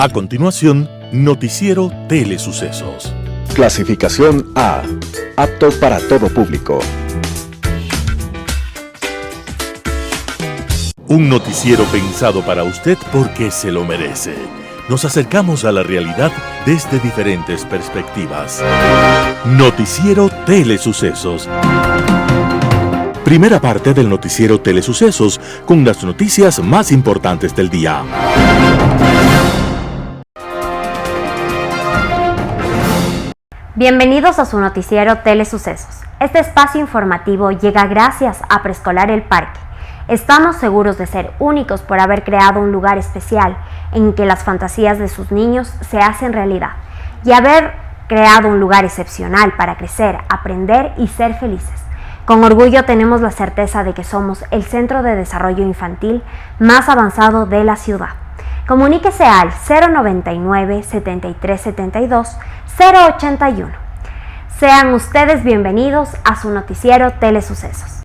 A continuación, Noticiero Telesucesos. Clasificación A. Apto para todo público. Un noticiero pensado para usted porque se lo merece. Nos acercamos a la realidad desde diferentes perspectivas. Noticiero Telesucesos. Primera parte del Noticiero Telesucesos con las noticias más importantes del día. Bienvenidos a su Noticiero Telesucesos. Este espacio informativo llega gracias a Preescolar El Parque. Estamos seguros de ser únicos por haber creado un lugar especial en que las fantasías de sus niños se hacen realidad y haber creado un lugar excepcional para crecer, aprender y ser felices. Con orgullo tenemos la certeza de que somos el centro de desarrollo infantil más avanzado de la ciudad. Comuníquese al 099 7372 081. Sean ustedes bienvenidos a su Noticiero Telesucesos.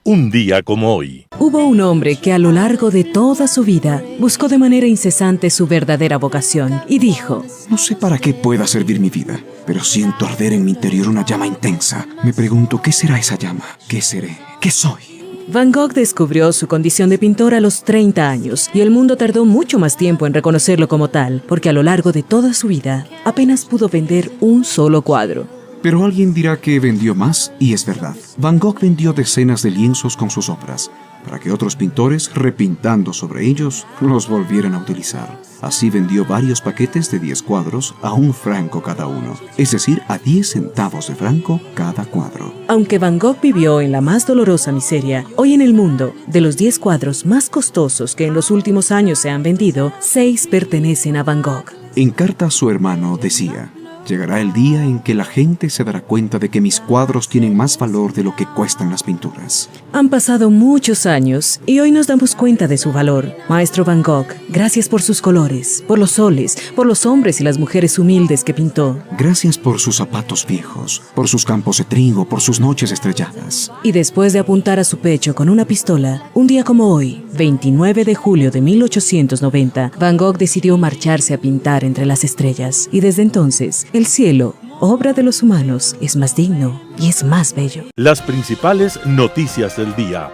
Un día como hoy. Hubo un hombre que a lo largo de toda su vida buscó de manera incesante su verdadera vocación y dijo: no sé para qué pueda servir mi vida, pero siento arder en mi interior una llama intensa. Me pregunto, ¿qué será esa llama? ¿Qué seré? ¿Qué soy? Van Gogh descubrió su condición de pintor a los 30 años y el mundo tardó mucho más tiempo en reconocerlo como tal, porque a lo largo de toda su vida apenas pudo vender un solo cuadro. Pero alguien dirá que vendió más, y es verdad. Van Gogh vendió decenas de lienzos con sus obras, para que otros pintores, repintando sobre ellos, los volvieran a utilizar. Así vendió varios paquetes de 10 cuadros a $1 cada uno, es decir, a 10 centavos de franco cada cuadro. Aunque Van Gogh vivió en la más dolorosa miseria, hoy en el mundo, de los 10 cuadros más costosos que en los últimos años se han vendido, 6 pertenecen a Van Gogh. En carta a su hermano decía: llegará el día en que la gente se dará cuenta de que mis cuadros tienen más valor de lo que cuestan las pinturas. Han pasado muchos años y hoy nos damos cuenta de su valor. Maestro Van Gogh, gracias por sus colores, por los soles, por los hombres y las mujeres humildes que pintó. Gracias por sus zapatos viejos, por sus campos de trigo, por sus noches estrelladas. Y después de apuntar a su pecho con una pistola, un día como hoy, 29 de julio de 1890, Van Gogh decidió marcharse a pintar entre las estrellas. Y desde entonces, el cielo, obra de los humanos, es más digno y es más bello. Las principales noticias del día.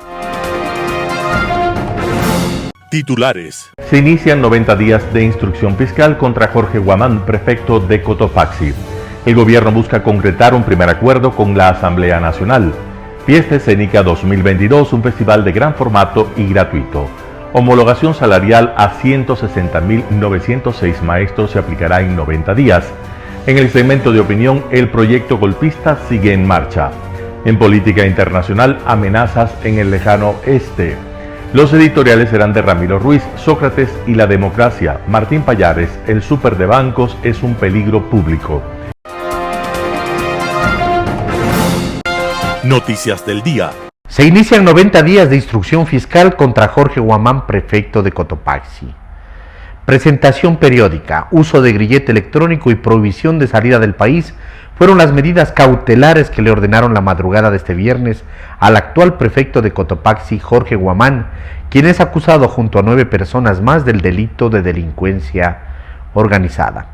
Titulares. Se inician 90 días de instrucción fiscal contra Jorge Guamán, prefecto de Cotopaxi. El gobierno busca concretar un primer acuerdo con la Asamblea Nacional. Fiesta Escénica 2022, un festival de gran formato y gratuito. Homologación salarial a 160.906 maestros se aplicará en 90 días. En el segmento de opinión, el proyecto golpista sigue en marcha. En política internacional, amenazas en el lejano este. Los editoriales serán de Ramiro Ruiz, Sócrates y la democracia. Martín Pallares, el súper de bancos es un peligro público. Noticias del día. Se inician 90 días de instrucción fiscal contra Jorge Guamán, prefecto de Cotopaxi. Presentación periódica, uso de grillete electrónico y prohibición de salida del país fueron las medidas cautelares que le ordenaron la madrugada de este viernes al actual prefecto de Cotopaxi, Jorge Guamán, quien es acusado junto a 9 personas más del delito de delincuencia organizada.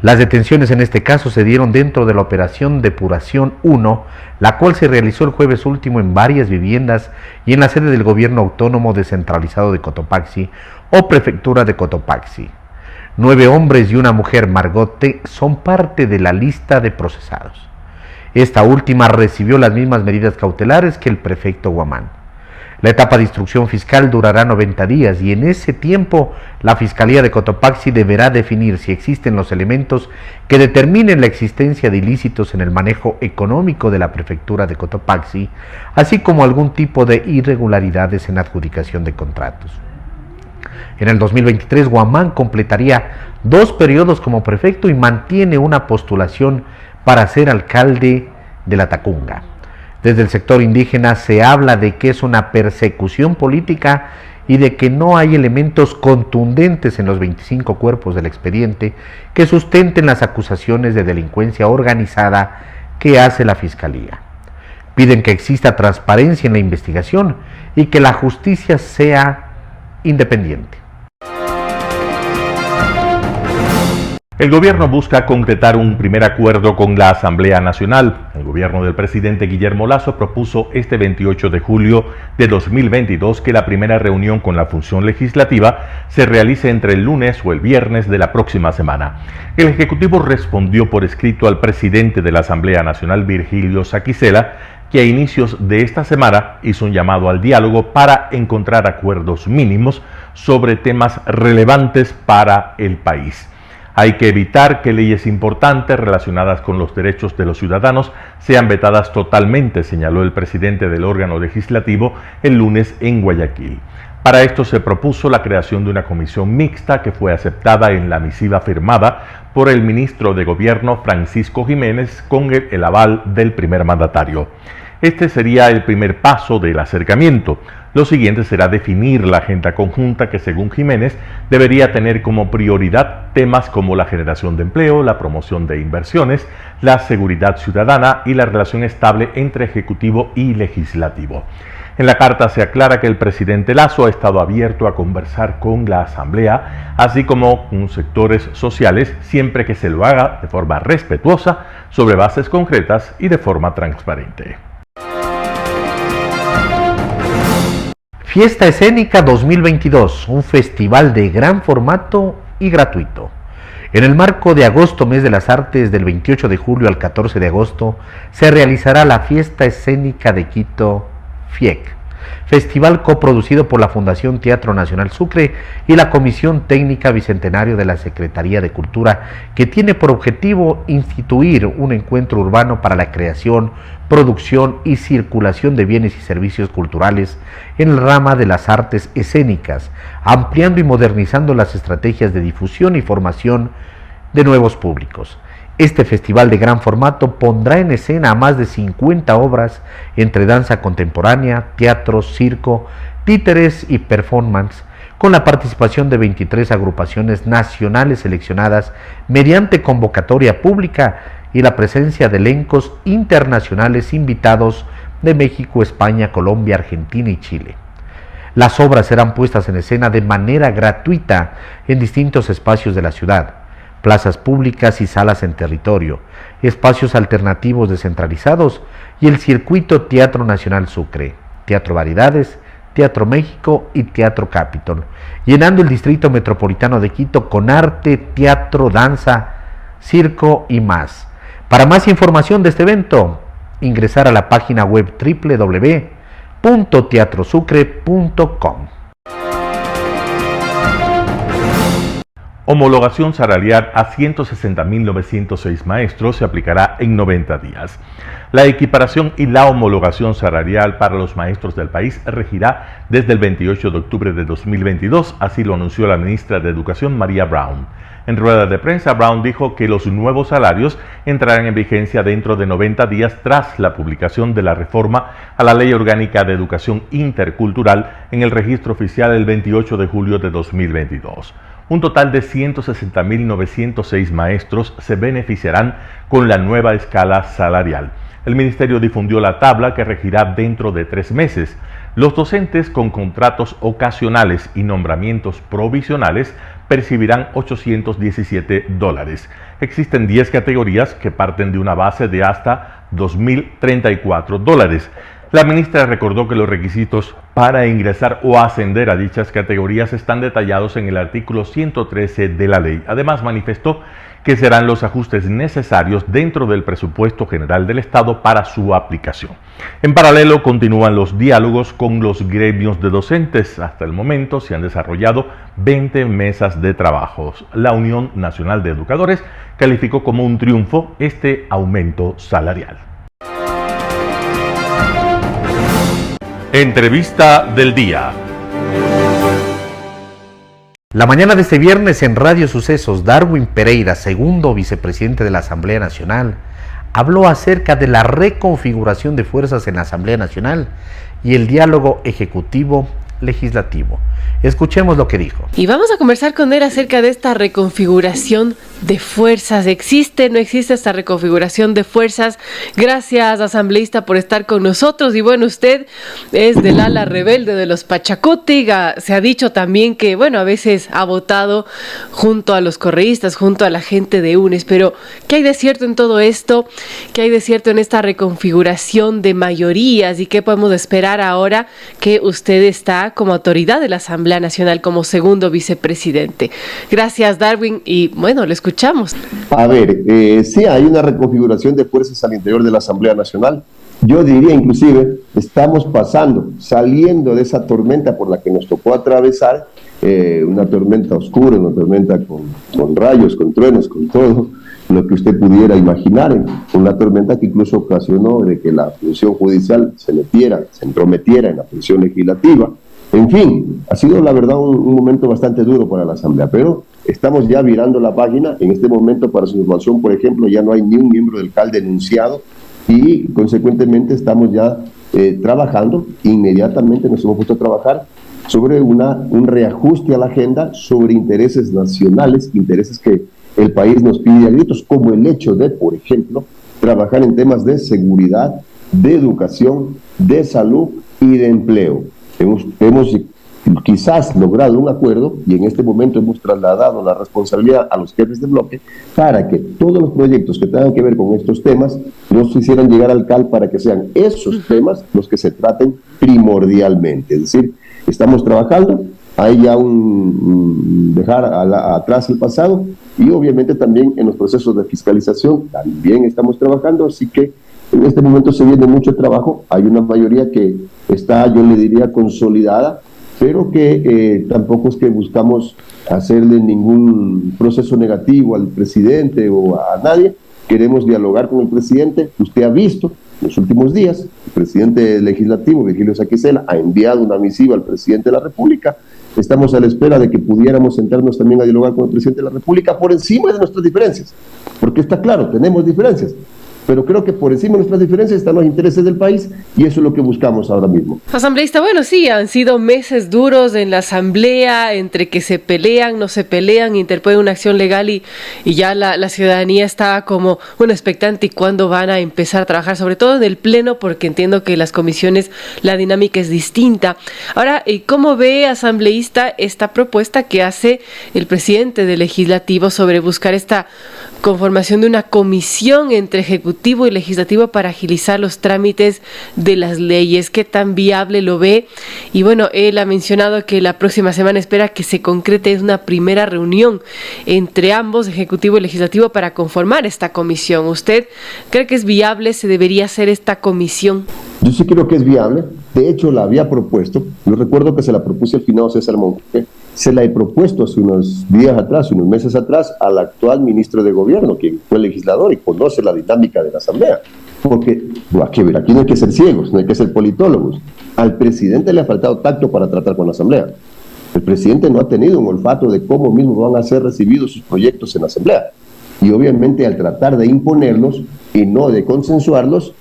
Las detenciones en este caso se dieron dentro de la operación Depuración 1, la cual se realizó el jueves último en varias viviendas y en la sede del gobierno autónomo descentralizado de Cotopaxi o prefectura de Cotopaxi. 9 hombres y una mujer, Margot T., son parte de la lista de procesados. Esta última recibió las mismas medidas cautelares que el prefecto Guamán. La etapa de instrucción fiscal durará 90 días y en ese tiempo la Fiscalía de Cotopaxi deberá definir si existen los elementos que determinen la existencia de ilícitos en el manejo económico de la prefectura de Cotopaxi, así como algún tipo de irregularidades en adjudicación de contratos. En el 2023, Guamán completaría 2 periodos como prefecto y mantiene una postulación para ser alcalde de La Tacunga. Desde el sector indígena se habla de que es una persecución política y de que no hay elementos contundentes en los 25 cuerpos del expediente que sustenten las acusaciones de delincuencia organizada que hace la Fiscalía. Piden que exista transparencia en la investigación y que la justicia sea independiente. El gobierno busca concretar un primer acuerdo con la Asamblea Nacional. El gobierno del presidente Guillermo Lasso propuso este 28 de julio de 2022 que la primera reunión con la función legislativa se realice entre el lunes o el viernes de la próxima semana. El Ejecutivo respondió por escrito al presidente de la Asamblea Nacional, Virgilio Saquicela, que a inicios de esta semana hizo un llamado al diálogo para encontrar acuerdos mínimos sobre temas relevantes para el país. Hay que evitar que leyes importantes relacionadas con los derechos de los ciudadanos sean vetadas totalmente, señaló el presidente del órgano legislativo el lunes en Guayaquil. Para esto se propuso la creación de una comisión mixta que fue aceptada en la misiva firmada por el ministro de Gobierno Francisco Jiménez con el aval del primer mandatario. Este sería el primer paso del acercamiento. Lo siguiente será definir la agenda conjunta que, según Jiménez, debería tener como prioridad temas como la generación de empleo, la promoción de inversiones, la seguridad ciudadana y la relación estable entre Ejecutivo y Legislativo. En la carta se aclara que el presidente Lasso ha estado abierto a conversar con la Asamblea, así como con sectores sociales, siempre que se lo haga de forma respetuosa, sobre bases concretas y de forma transparente. Fiesta Escénica 2022, un festival de gran formato y gratuito. En el marco de Agosto, Mes de las Artes, del 28 de julio al 14 de agosto, se realizará la Fiesta Escénica de Quito, FIEC, festival coproducido por la Fundación Teatro Nacional Sucre y la Comisión Técnica Bicentenario de la Secretaría de Cultura, que tiene por objetivo instituir un encuentro urbano para la creación, producción y circulación de bienes y servicios culturales en el rama de las artes escénicas, ampliando y modernizando las estrategias de difusión y formación de nuevos públicos. Este festival de gran formato pondrá en escena a más de 50 obras entre danza contemporánea, teatro, circo, títeres y performance, con la participación de 23 agrupaciones nacionales seleccionadas mediante convocatoria pública y la presencia de elencos internacionales invitados de México, España, Colombia, Argentina y Chile. Las obras serán puestas en escena de manera gratuita en distintos espacios de la ciudad, plazas públicas y salas en territorio, espacios alternativos descentralizados y el circuito Teatro Nacional Sucre, Teatro Variedades, Teatro México y Teatro Capitol, llenando el distrito metropolitano de Quito con arte, teatro, danza, circo y más. Para más información de este evento, ingresar a la página web www.teatrosucre.com. Homologación salarial a 160.906 maestros se aplicará en 90 días. La equiparación y la homologación salarial para los maestros del país regirá desde el 28 de octubre de 2022, así lo anunció la ministra de Educación, María Brown. En rueda de prensa, Brown dijo que los nuevos salarios entrarán en vigencia dentro de 90 días tras la publicación de la reforma a la Ley Orgánica de Educación Intercultural en el registro oficial el 28 de julio de 2022. Un total de 160.906 maestros se beneficiarán con la nueva escala salarial. El ministerio difundió la tabla que regirá dentro de 3 meses. Los docentes con contratos ocasionales y nombramientos provisionales percibirán $817. Existen 10 categorías que parten de una base de hasta $2.034. La ministra recordó que los requisitos para ingresar o ascender a dichas categorías están detallados en el artículo 113 de la ley. Además, manifestó que serán los ajustes necesarios dentro del presupuesto general del Estado para su aplicación. En paralelo, continúan los diálogos con los gremios de docentes. Hasta el momento se han desarrollado 20 mesas de trabajo. La Unión Nacional de Educadores calificó como un triunfo este aumento salarial. Entrevista del día. La mañana de este viernes en Radio Sucesos, Darwin Pereira, segundo vicepresidente de la Asamblea Nacional, habló acerca de la reconfiguración de fuerzas en la Asamblea Nacional y el diálogo ejecutivo-legislativo. Escuchemos lo que dijo. Y vamos a conversar con él acerca de esta reconfiguración de fuerzas. ¿Existe, no existe esta reconfiguración de fuerzas? Gracias, asambleísta, por estar con nosotros. Y bueno, usted es del ala rebelde de los Pachacuti. Se ha dicho también que, bueno, a veces ha votado junto a los correístas, junto a la gente de UNES. Pero, ¿qué hay de cierto en todo esto? ¿Qué hay de cierto en esta reconfiguración de mayorías? ¿Y qué podemos esperar ahora que usted está como autoridad de la Asamblea Nacional, como segundo vicepresidente? Gracias, Darwin, y bueno, lo escuchamos. A ver, sí hay una reconfiguración de fuerzas al interior de la Asamblea Nacional. Yo diría inclusive, estamos saliendo de esa tormenta por la que nos tocó atravesar, una tormenta oscura, una tormenta con rayos, con truenos, con todo lo que usted pudiera imaginar, una tormenta que incluso ocasionó de que la función judicial se entrometiera en la función legislativa. En fin, ha sido la verdad un momento bastante duro para la Asamblea, pero estamos ya virando la página. En este momento, para su información, por ejemplo, ya no hay ni un miembro del CAL denunciado y consecuentemente estamos ya trabajando. Inmediatamente nos hemos puesto a trabajar sobre un reajuste a la agenda sobre intereses nacionales, intereses que el país nos pide a gritos, como el hecho de, por ejemplo, trabajar en temas de seguridad, de educación, de salud y de empleo. Hemos quizás logrado un acuerdo y en este momento hemos trasladado la responsabilidad a los jefes de bloque para que todos los proyectos que tengan que ver con estos temas nos hicieran llegar al CAL para que sean esos temas los que se traten primordialmente. Es decir, estamos trabajando, hay ya dejar atrás el pasado y obviamente también en los procesos de fiscalización también estamos trabajando, así que en este momento se viene mucho trabajo. Hay una mayoría que está, yo le diría, consolidada, pero que tampoco es que buscamos hacerle ningún proceso negativo al presidente o a nadie. Queremos dialogar con el presidente. Usted ha visto en los últimos días, el presidente legislativo, Virgilio Saquicela, ha enviado una misiva al presidente de la República. Estamos a la espera de que pudiéramos sentarnos también a dialogar con el presidente de la República por encima de nuestras diferencias, porque está claro, tenemos diferencias, pero creo que por encima de nuestras diferencias están los intereses del país y eso es lo que buscamos ahora mismo. Asambleísta, bueno, sí, han sido meses duros en la Asamblea, entre que se pelean, no se pelean, interponen una acción legal y ya la ciudadanía está como expectante y cuándo van a empezar a trabajar, sobre todo en el Pleno, porque entiendo que las comisiones, la dinámica es distinta. Ahora, ¿cómo ve, asambleísta, esta propuesta que hace el presidente del Legislativo sobre buscar esta conformación de una comisión entre Ejecutivo y Legislativo para agilizar los trámites de las leyes? ¿Qué tan viable lo ve? Y bueno, él ha mencionado que la próxima semana espera que se concrete una primera reunión entre ambos, Ejecutivo y Legislativo, para conformar esta comisión. ¿Usted cree que es viable? ¿Se debería hacer esta comisión? Yo sí creo que es viable. De hecho, la había propuesto. Yo recuerdo que se la propuse al finado César Monge. Se la he propuesto hace unos días atrás, unos meses atrás, al actual ministro de Gobierno, quien fue legislador y conoce la dinámica de la Asamblea. Porque, aquí no hay que ser ciegos, no hay que ser politólogos. Al presidente le ha faltado tacto para tratar con la Asamblea. El presidente no ha tenido un olfato de cómo mismo van a ser recibidos sus proyectos en la Asamblea. Y obviamente al tratar de imponerlos y no de consensuarlos,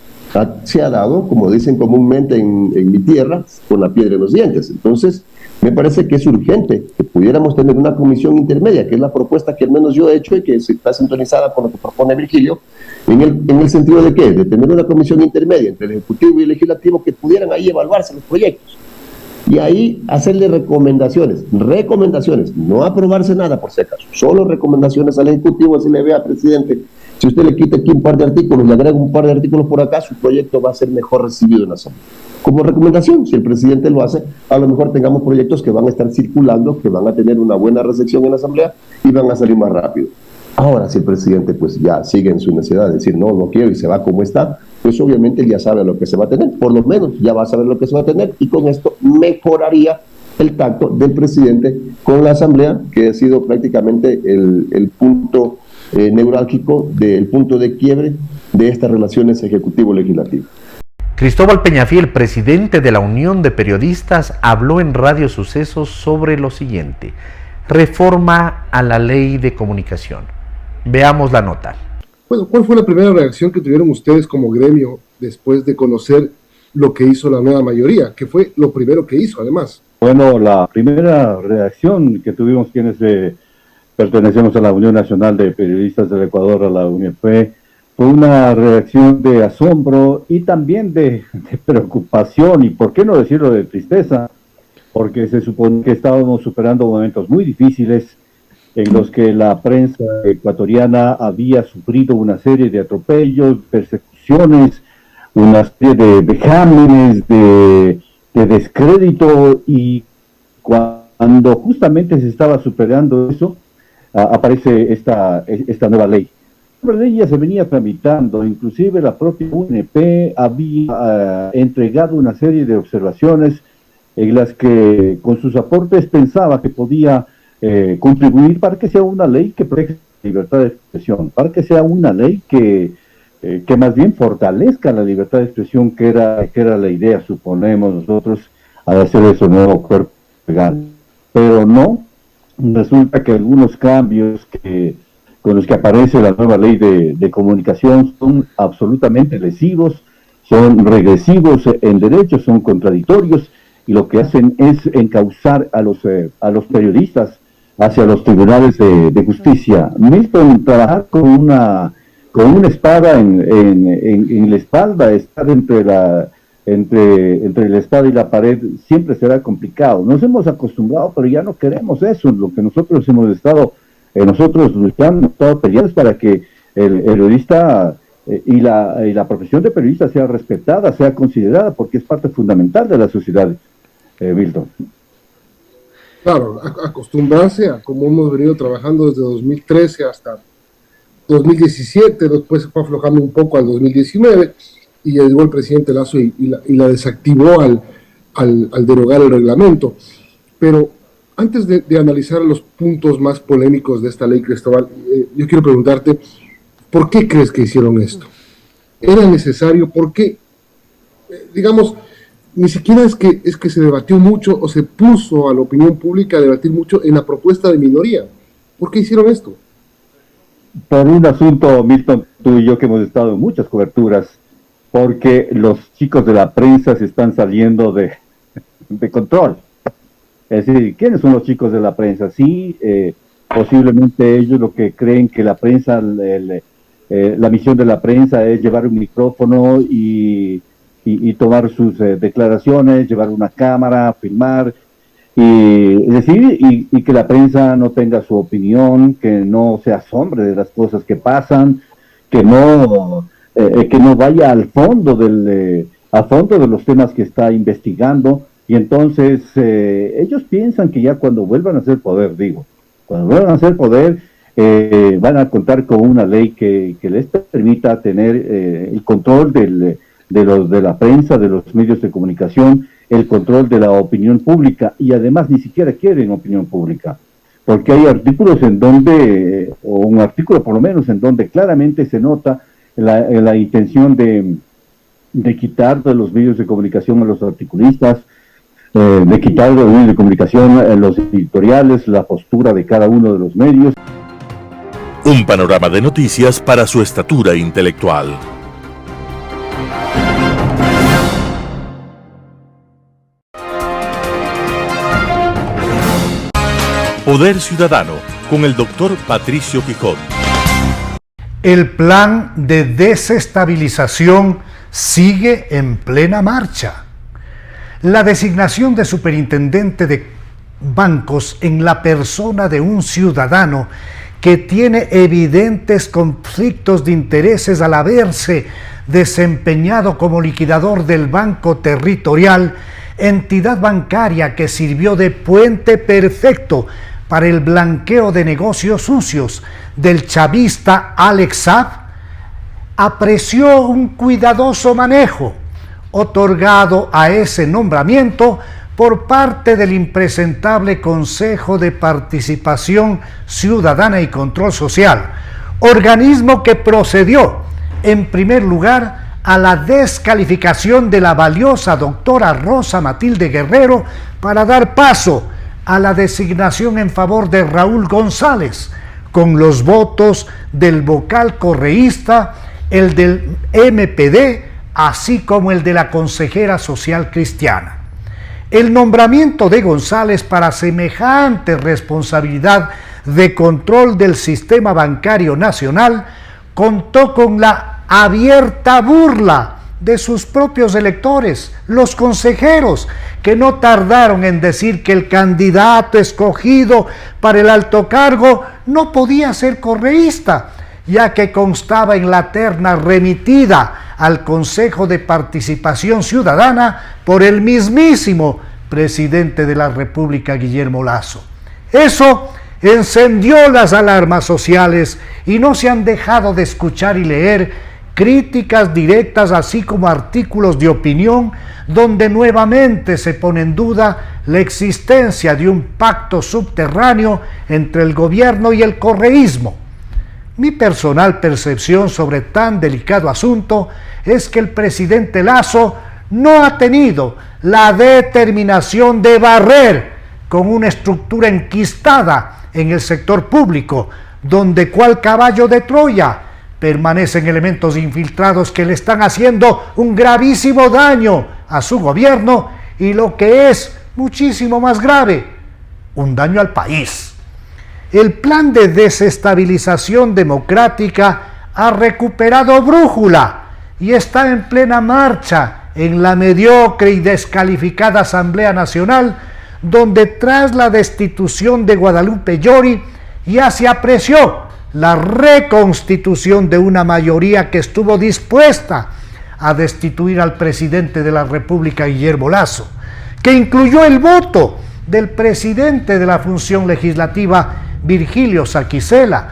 se ha dado, como dicen comúnmente en mi tierra, con la piedra en los dientes. Entonces, me parece que es urgente que pudiéramos tener una comisión intermedia, que es la propuesta que al menos yo he hecho y que está sintonizada con lo que propone Virgilio, en el sentido de ¿qué? De tener una comisión intermedia entre el Ejecutivo y el Legislativo que pudieran ahí evaluarse los proyectos y ahí hacerle recomendaciones, no aprobarse nada por si acaso, solo recomendaciones al Ejecutivo, así le vea al presidente. Si usted le quita aquí un par de artículos, le agrega un par de artículos por acá, su proyecto va a ser mejor recibido en la Asamblea. Como recomendación, si el presidente lo hace, a lo mejor tengamos proyectos que van a estar circulando, que van a tener una buena recepción en la Asamblea y van a salir más rápido. Ahora, si el presidente pues ya sigue en su necesidad de decir no quiero y se va como está, pues obviamente él ya sabe lo que se va a tener, por lo menos ya va a saber lo que se va a tener y con esto mejoraría el tacto del presidente con la Asamblea, que ha sido prácticamente el punto neurálgico, del punto de quiebre de estas relaciones ejecutivo-legislativo. Cristóbal Peñafiel, presidente de la Unión de Periodistas, habló en Radio Sucesos sobre lo siguiente: reforma a la ley de comunicación. Veamos la nota. Bueno, ¿cuál fue la primera reacción que tuvieron ustedes como gremio después de conocer lo que hizo la nueva mayoría? Que fue lo primero que hizo, además. Bueno, la primera reacción que tuvimos quienes pertenecemos a la Unión Nacional de Periodistas del Ecuador, a la UNEP, fue una reacción de asombro y también de preocupación y, por qué no decirlo, de tristeza, porque se supone que estábamos superando momentos muy difíciles en los que la prensa ecuatoriana había sufrido una serie de atropellos, persecuciones, una serie de vejámenes, de descrédito, y cuando justamente se estaba superando eso, aparece esta nueva ley. La ley ya se venía tramitando, inclusive la propia UNEP había entregado una serie de observaciones en las que con sus aportes pensaba que podía contribuir para que sea una ley que proteja la libertad de expresión, para que sea una ley que más bien fortalezca la libertad de expresión, que era la idea, suponemos nosotros, al hacer ese nuevo cuerpo legal. Pero no, resulta que algunos cambios con los que aparece la nueva ley de comunicación son absolutamente lesivos, son regresivos en derechos, son contradictorios, y lo que hacen es encauzar a los periodistas hacia los tribunales de justicia. Milton, trabajar con una espada en la espalda, estar entre la espada y la pared, siempre será complicado. Nos hemos acostumbrado, pero ya no queremos eso. Lo que nosotros hemos estado luchando, estado peleando para que el periodista y la profesión de periodista sea respetada, sea considerada, porque es parte fundamental de la sociedad, Milton. Claro, acostumbrarse a como hemos venido trabajando desde 2013 hasta 2017, después se fue aflojando un poco al 2019, y llegó el presidente Lasso y la desactivó al derogar el reglamento. Pero antes de analizar los puntos más polémicos de esta ley, Cristóbal, yo quiero preguntarte, ¿por qué crees que hicieron esto? ¿Era necesario? ¿Por qué? Digamos, ni siquiera es que se debatió mucho o se puso a la opinión pública a debatir mucho en la propuesta de minoría. ¿Por qué hicieron esto? Por un asunto, Milton, tú y yo que hemos estado en muchas coberturas, porque los chicos de la prensa se están saliendo de control. Es decir, ¿quiénes son los chicos de la prensa? Sí, posiblemente ellos lo que creen que la prensa, la misión de la prensa es llevar un micrófono y tomar sus declaraciones, llevar una cámara, filmar, y decir, y que la prensa no tenga su opinión, que no se asombre de las cosas que pasan, que no vaya al fondo de los temas que está investigando. Y entonces ellos piensan que ya cuando vuelvan a ser poder, van a contar con una ley que les permita tener el control de la prensa, de los medios de comunicación, el control de la opinión pública, y además ni siquiera quieren opinión pública, porque hay artículos en donde, o un artículo por lo menos, en donde claramente se nota la intención de quitar de los medios de comunicación a los articulistas, de quitar de los medios de comunicación los editoriales, la postura de cada uno de los medios. Un panorama de noticias para su estatura intelectual. Poder Ciudadano, con el doctor Patricio Quijón. El plan de desestabilización sigue en plena marcha. La designación de superintendente de bancos en la persona de un ciudadano que tiene evidentes conflictos de intereses al haberse desempeñado como liquidador del Banco Territorial, entidad bancaria que sirvió de puente perfecto para el blanqueo de negocios sucios del chavista Alex Saab, apreció un cuidadoso manejo otorgado a ese nombramiento por parte del impresentable Consejo de Participación Ciudadana y Control Social, organismo que procedió, en primer lugar, a la descalificación de la valiosa doctora Rosa Matilde Guerrero para dar paso a la designación en favor de Raúl González, con los votos del vocal correísta, el del MPD, así como el de la consejera social cristiana. El nombramiento de González para semejante responsabilidad de control del sistema bancario nacional contó con la abierta burla de sus propios electores, los consejeros, que no tardaron en decir que el candidato escogido para el alto cargo no podía ser correísta, ya que constaba en la terna remitida al Consejo de Participación Ciudadana por el mismísimo presidente de la República, Guillermo Lasso. Eso encendió las alarmas sociales y no se han dejado de escuchar y leer críticas directas, así como artículos de opinión, donde nuevamente se pone en duda la existencia de un pacto subterráneo entre el gobierno y el correísmo. Mi personal percepción sobre tan delicado asunto es que el presidente Lasso no ha tenido la determinación de barrer con una estructura enquistada en el sector público, donde cual caballo de Troya permanecen elementos infiltrados que le están haciendo un gravísimo daño a su gobierno y, lo que es muchísimo más grave, un daño al país. El plan de desestabilización democrática ha recuperado brújula y está en plena marcha en la mediocre y descalificada Asamblea Nacional, donde tras la destitución de Guadalupe Llori ya se apreció la reconstitución de una mayoría que estuvo dispuesta a destituir al presidente de la República, Guillermo Lasso, que incluyó el voto del presidente de la función legislativa, Virgilio Saquicela,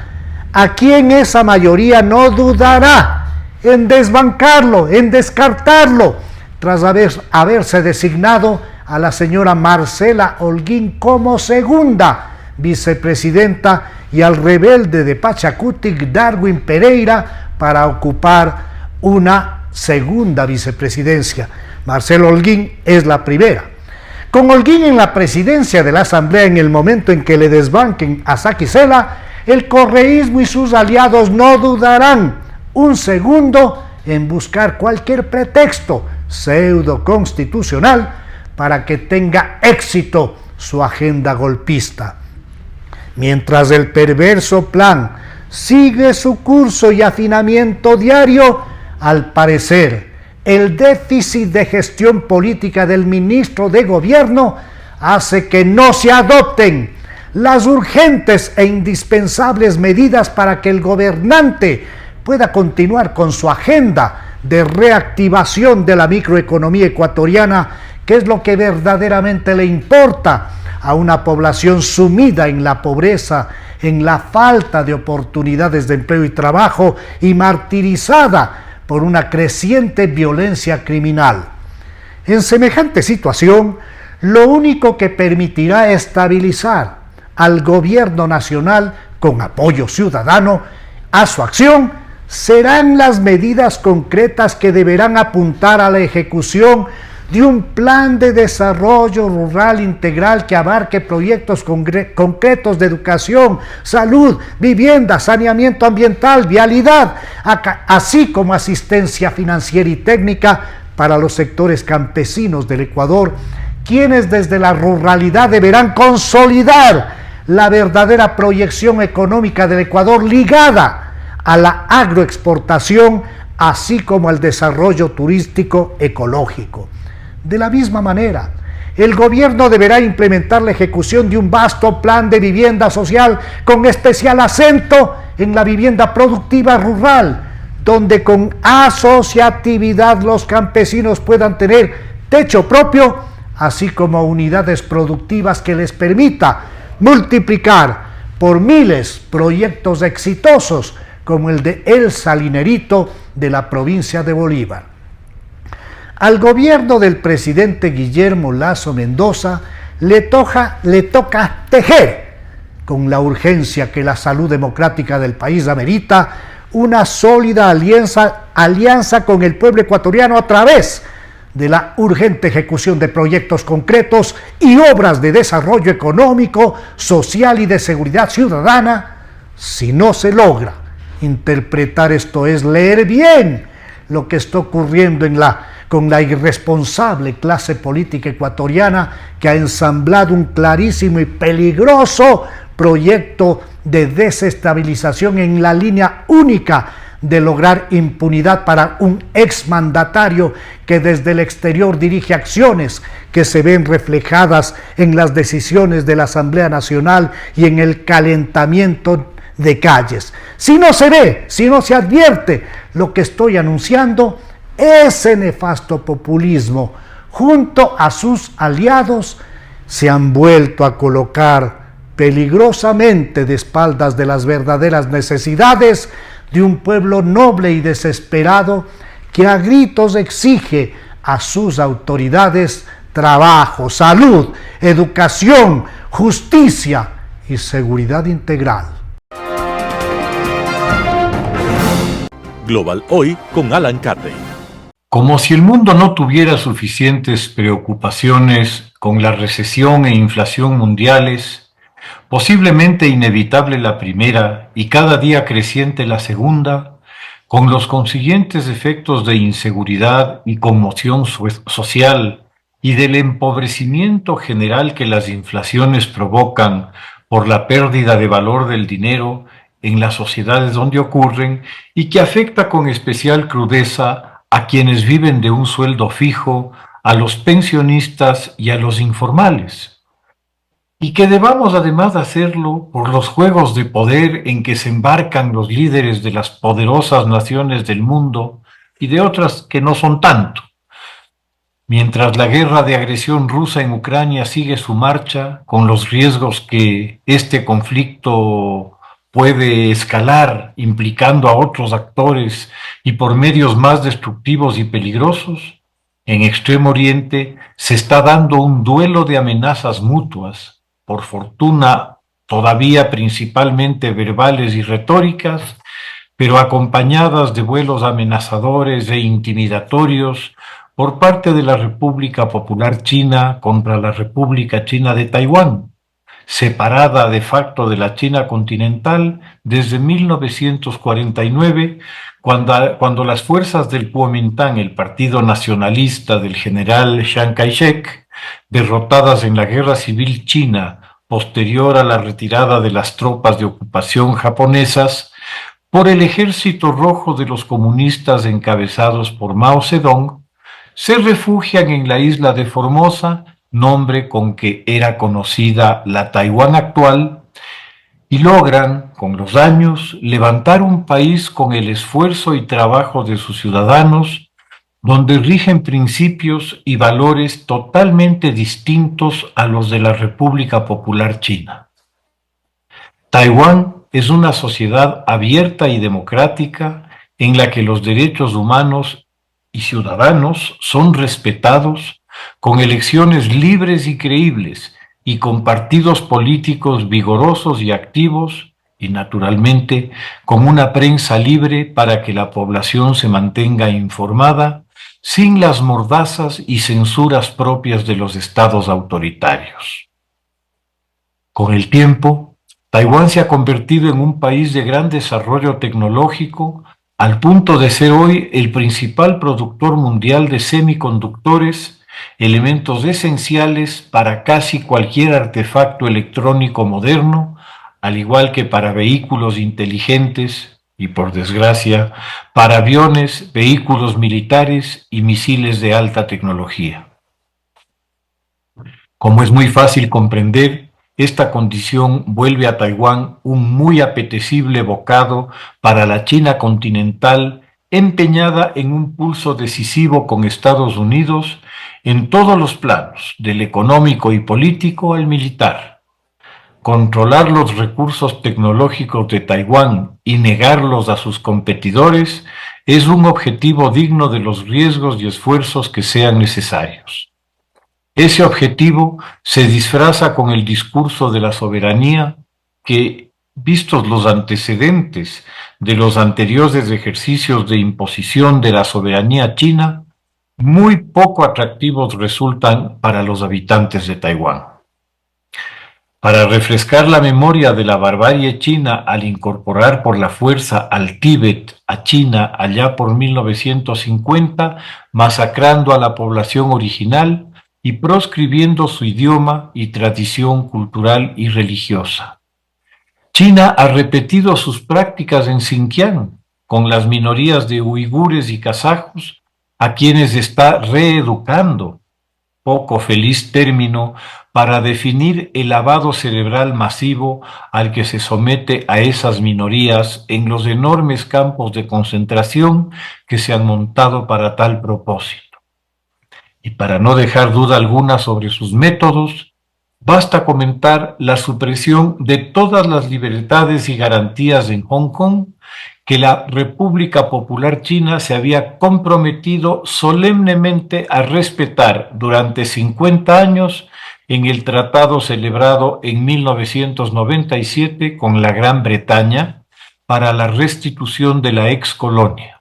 a quien esa mayoría no dudará en desbancarlo, en descartarlo, tras haberse designado a la señora Marcela Holguín como segunda vicepresidenta y al rebelde de Pachacutic, Darwin Pereira, para ocupar una segunda vicepresidencia. Marcelo Holguín es la primera. Con Holguín en la presidencia de la Asamblea en el momento en que le desbanquen a Saquicela, el correísmo y sus aliados no dudarán un segundo en buscar cualquier pretexto pseudo constitucional para que tenga éxito su agenda golpista. Mientras el perverso plan sigue su curso y afinamiento diario, al parecer, el déficit de gestión política del ministro de Gobierno hace que no se adopten las urgentes e indispensables medidas para que el gobernante pueda continuar con su agenda de reactivación de la microeconomía ecuatoriana, que es lo que verdaderamente le importa a una población sumida en la pobreza, en la falta de oportunidades de empleo y trabajo y martirizada por una creciente violencia criminal. En semejante situación, lo único que permitirá estabilizar al gobierno nacional con apoyo ciudadano a su acción serán las medidas concretas que deberán apuntar a la ejecución de un plan de desarrollo rural integral que abarque proyectos concretos de educación, salud, vivienda, saneamiento ambiental, vialidad, así como asistencia financiera y técnica para los sectores campesinos del Ecuador, quienes desde la ruralidad deberán consolidar la verdadera proyección económica del Ecuador ligada a la agroexportación, así como al desarrollo turístico ecológico. De la misma manera, el gobierno deberá implementar la ejecución de un vasto plan de vivienda social con especial acento en la vivienda productiva rural, donde con asociatividad los campesinos puedan tener techo propio, así como unidades productivas que les permita multiplicar por miles proyectos exitosos como el de El Salinerito de la provincia de Bolívar. Al gobierno del presidente Guillermo Lasso Mendoza le toca tejer, con la urgencia que la salud democrática del país amerita, una sólida alianza con el pueblo ecuatoriano a través de la urgente ejecución de proyectos concretos y obras de desarrollo económico, social y de seguridad ciudadana. Si no se logra interpretar, esto es, leer bien lo que está ocurriendo en la con la irresponsable clase política ecuatoriana que ha ensamblado un clarísimo y peligroso proyecto de desestabilización en la línea única de lograr impunidad para un exmandatario que desde el exterior dirige acciones que se ven reflejadas en las decisiones de la Asamblea Nacional y en el calentamiento de calles. Si no se ve, si no se advierte lo que estoy anunciando, ese nefasto populismo, junto a sus aliados, se han vuelto a colocar peligrosamente de espaldas de las verdaderas necesidades de un pueblo noble y desesperado que a gritos exige a sus autoridades trabajo, salud, educación, justicia y seguridad integral. Global Hoy con Alan Carney. Como si el mundo no tuviera suficientes preocupaciones con la recesión e inflación mundiales, posiblemente inevitable la primera y cada día creciente la segunda, con los consiguientes efectos de inseguridad y conmoción social y del empobrecimiento general que las inflaciones provocan por la pérdida de valor del dinero en las sociedades donde ocurren y que afecta con especial crudeza a quienes viven de un sueldo fijo, a los pensionistas y a los informales. Y que debamos además hacerlo por los juegos de poder en que se embarcan los líderes de las poderosas naciones del mundo y de otras que no son tanto. Mientras la guerra de agresión rusa en Ucrania sigue su marcha, con los riesgos que este conflicto puede escalar, implicando a otros actores y por medios más destructivos y peligrosos, en Extremo Oriente se está dando un duelo de amenazas mutuas, por fortuna todavía principalmente verbales y retóricas, pero acompañadas de vuelos amenazadores e intimidatorios por parte de la República Popular China contra la República China de Taiwán, separada de facto de la China continental desde 1949, cuando las fuerzas del Kuomintang, el partido nacionalista del general Chiang Kai-shek, derrotadas en la Guerra Civil China posterior a la retirada de las tropas de ocupación japonesas, por el Ejército Rojo de los comunistas encabezados por Mao Zedong, se refugian en la isla de Formosa, nombre con que era conocida la Taiwán actual, y logran, con los años, levantar un país con el esfuerzo y trabajo de sus ciudadanos, donde rigen principios y valores totalmente distintos a los de la República Popular China. Taiwán es una sociedad abierta y democrática en la que los derechos humanos y ciudadanos son respetados, con elecciones libres y creíbles y con partidos políticos vigorosos y activos, y naturalmente con una prensa libre para que la población se mantenga informada, sin las mordazas y censuras propias de los estados autoritarios. Con el tiempo, Taiwán se ha convertido en un país de gran desarrollo tecnológico, al punto de ser hoy el principal productor mundial de semiconductores, elementos esenciales para casi cualquier artefacto electrónico moderno, al igual que para vehículos inteligentes y, por desgracia, para aviones, vehículos militares y misiles de alta tecnología. Como es muy fácil comprender, esta condición vuelve a Taiwán un muy apetecible bocado para la China continental, empeñada en un pulso decisivo con Estados Unidos en todos los planos, del económico y político al militar. Controlar los recursos tecnológicos de Taiwán y negarlos a sus competidores es un objetivo digno de los riesgos y esfuerzos que sean necesarios. Ese objetivo se disfraza con el discurso de la soberanía que, vistos los antecedentes de los anteriores ejercicios de imposición de la soberanía china, muy poco atractivos resultan para los habitantes de Taiwán. Para refrescar la memoria de la barbarie china al incorporar por la fuerza al Tíbet a China allá por 1950, masacrando a la población original y proscribiendo su idioma y tradición cultural y religiosa. China ha repetido sus prácticas en Xinjiang con las minorías de uigures y kazajos, a quienes está reeducando, poco feliz término para definir el lavado cerebral masivo al que se somete a esas minorías en los enormes campos de concentración que se han montado para tal propósito. Y para no dejar duda alguna sobre sus métodos, basta comentar la supresión de todas las libertades y garantías en Hong Kong que la República Popular China se había comprometido solemnemente a respetar durante 50 años en el tratado celebrado en 1997 con la Gran Bretaña para la restitución de la ex colonia.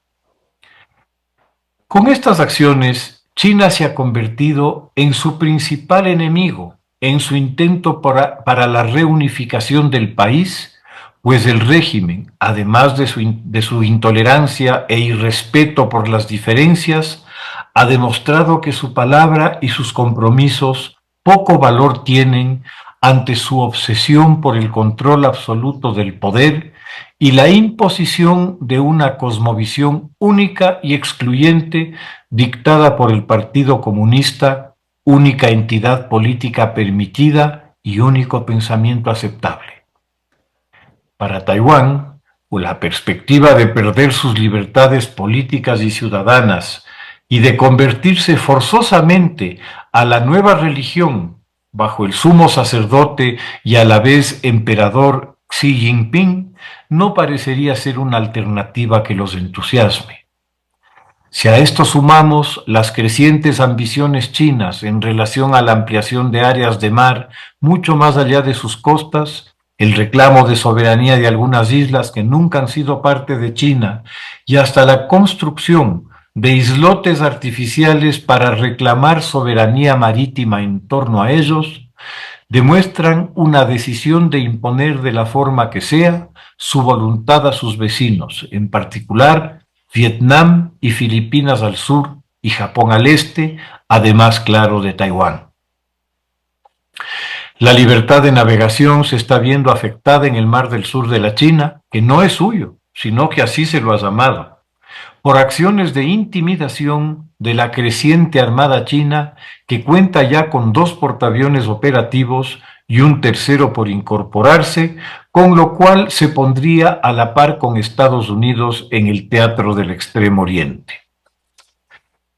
Con estas acciones, China se ha convertido en su principal enemigo en su intento para la reunificación del país, pues el régimen, además de su intolerancia e irrespeto por las diferencias, ha demostrado que su palabra y sus compromisos poco valor tienen ante su obsesión por el control absoluto del poder y la imposición de una cosmovisión única y excluyente dictada por el Partido Comunista, única entidad política permitida y único pensamiento aceptable. Para Taiwán, la perspectiva de perder sus libertades políticas y ciudadanas y de convertirse forzosamente a la nueva religión bajo el sumo sacerdote y a la vez emperador Xi Jinping no parecería ser una alternativa que los entusiasme. Si a esto sumamos las crecientes ambiciones chinas en relación a la ampliación de áreas de mar mucho más allá de sus costas, el reclamo de soberanía de algunas islas que nunca han sido parte de China y hasta la construcción de islotes artificiales para reclamar soberanía marítima en torno a ellos, demuestran una decisión de imponer de la forma que sea su voluntad a sus vecinos, en particular Vietnam y Filipinas al sur y Japón al este, además, claro, de Taiwán. La libertad de navegación se está viendo afectada en el mar del sur de la China, que no es suyo, sino que así se lo ha llamado, por acciones de intimidación de la creciente armada china, que cuenta ya con 2 portaaviones operativos y un tercero por incorporarse, con lo cual se pondría a la par con Estados Unidos en el teatro del Extremo Oriente.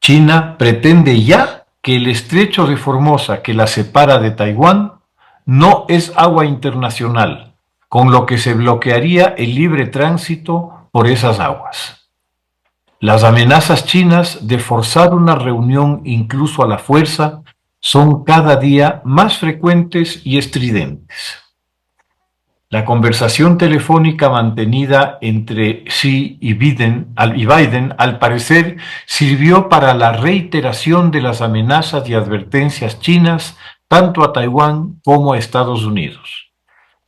China pretende ya que el estrecho de Formosa que la separa de Taiwán no es agua internacional, con lo que se bloquearía el libre tránsito por esas aguas. Las amenazas chinas de forzar una reunión incluso a la fuerza son cada día más frecuentes y estridentes. La conversación telefónica mantenida entre Xi y Biden, al parecer, sirvió para la reiteración de las amenazas y advertencias chinas tanto a Taiwán como a Estados Unidos.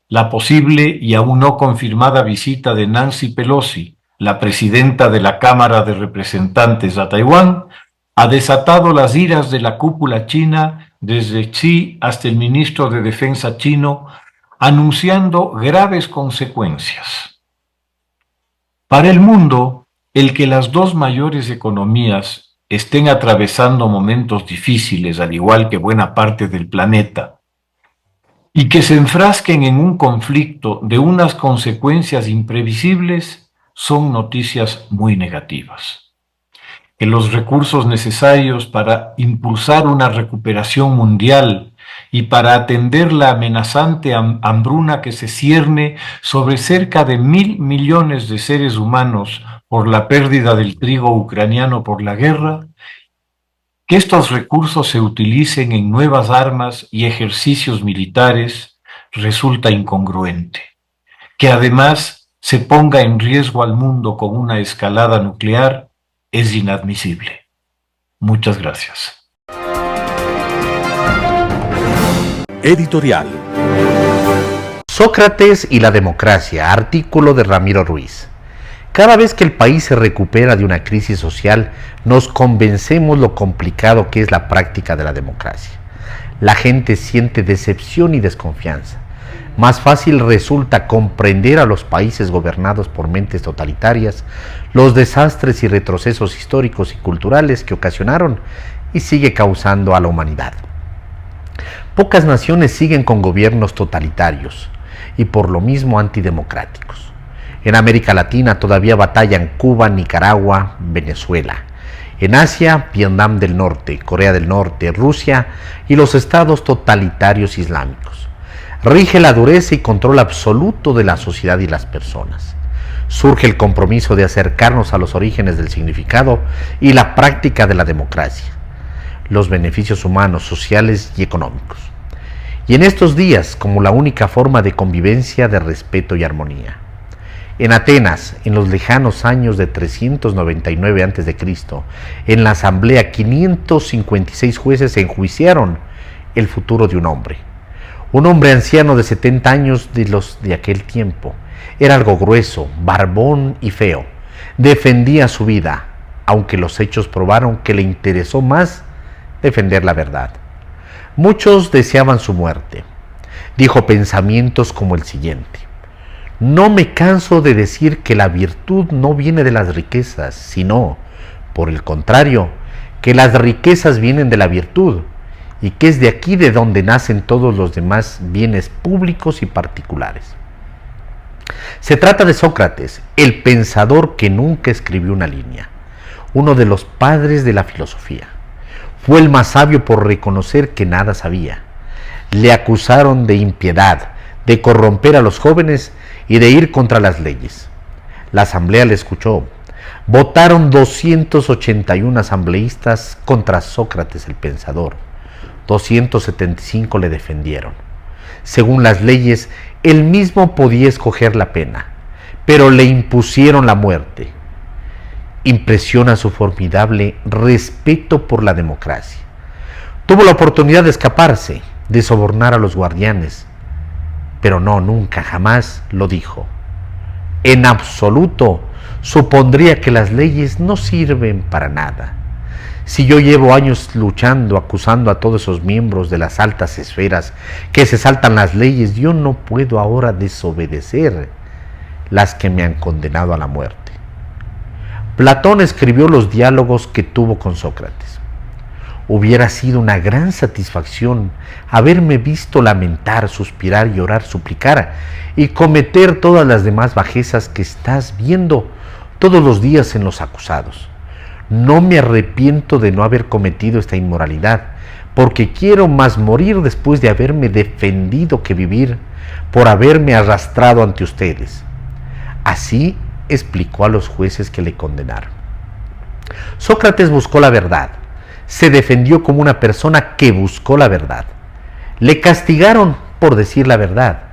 La posible y aún no confirmada visita de Nancy Pelosi, la presidenta de la Cámara de Representantes a Taiwán, ha desatado las iras de la cúpula china, desde Xi hasta el ministro de Defensa chino, anunciando graves consecuencias. Para el mundo, el que las 2 mayores economías estén atravesando momentos difíciles, al igual que buena parte del planeta, y que se enfrasquen en un conflicto de unas consecuencias imprevisibles, son noticias muy negativas. Que los recursos necesarios para impulsar una recuperación mundial y para atender la amenazante hambruna que se cierne sobre cerca de 1.000 millones de seres humanos por la pérdida del trigo ucraniano por la guerra, que estos recursos se utilicen en nuevas armas y ejercicios militares resulta incongruente. Que además se ponga en riesgo al mundo con una escalada nuclear es inadmisible. Muchas gracias. Editorial. Sócrates y la democracia, artículo de Ramiro Ruiz. Cada vez que el país se recupera de una crisis social, nos convencemos lo complicado que es la práctica de la democracia. La gente siente decepción y desconfianza. Más fácil resulta comprender a los países gobernados por mentes totalitarias los desastres y retrocesos históricos y culturales que ocasionaron y sigue causando a la humanidad. Pocas naciones siguen con gobiernos totalitarios y por lo mismo antidemocráticos. En América Latina todavía batallan Cuba, Nicaragua, Venezuela. En Asia, Vietnam del Norte, Corea del Norte, Rusia y los estados totalitarios islámicos. Rige la dureza y control absoluto de la sociedad y las personas. Surge el compromiso de acercarnos a los orígenes del significado y la práctica de la democracia, los beneficios humanos, sociales y económicos. Y en estos días como la única forma de convivencia, de respeto y armonía. En Atenas, en los lejanos años de 399 a.C., en la asamblea 556 jueces enjuiciaron el futuro de un hombre anciano de 70 años de los de aquel tiempo. Era algo grueso, barbón y feo. Defendía su vida, aunque los hechos probaron que le interesó más defender la verdad. Muchos deseaban su muerte. Dijo pensamientos como el siguiente: no me canso de decir que la virtud no viene de las riquezas, sino, por el contrario, que las riquezas vienen de la virtud, y que es de aquí de donde nacen todos los demás bienes públicos y particulares. Se trata de Sócrates, el pensador que nunca escribió una línea, uno de los padres de la filosofía. Fue el más sabio por reconocer que nada sabía. Le acusaron de impiedad, de corromper a los jóvenes y de ir contra las leyes. La asamblea le escuchó. Votaron 281 asambleístas contra Sócrates el pensador. 275 le defendieron. Según las leyes, él mismo podía escoger la pena, pero le impusieron la muerte. Impresiona su formidable respeto por la democracia. Tuvo la oportunidad de escaparse, de sobornar a los guardianes, pero no, nunca, jamás lo dijo. En absoluto, supondría que las leyes no sirven para nada. Si yo llevo años luchando, acusando a todos esos miembros de las altas esferas que se saltan las leyes, yo no puedo ahora desobedecer las que me han condenado a la muerte. Platón escribió los diálogos que tuvo con Sócrates. Hubiera sido una gran satisfacción haberme visto lamentar, suspirar, llorar, suplicar y cometer todas las demás bajezas que estás viendo todos los días en los acusados. No me arrepiento de no haber cometido esta inmoralidad, porque quiero más morir después de haberme defendido que vivir por haberme arrastrado ante ustedes. Así explicó a los jueces que le condenaron. Sócrates buscó la verdad. Se defendió como una persona que buscó la verdad. Le castigaron por decir la verdad.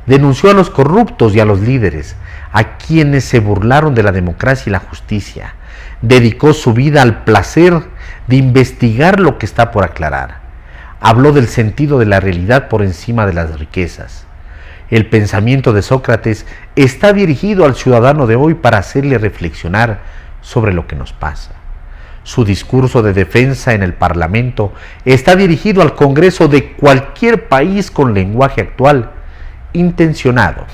Denunció a los corruptos y a los líderes, a quienes se burlaron de la democracia y la justicia. Dedicó su vida al placer de investigar lo que está por aclarar. Habló del sentido de la realidad por encima de las riquezas. El pensamiento de Sócrates está dirigido al ciudadano de hoy para hacerle reflexionar sobre lo que nos pasa. Su discurso de defensa en el Parlamento está dirigido al Congreso de cualquier país con lenguaje actual, intencionado.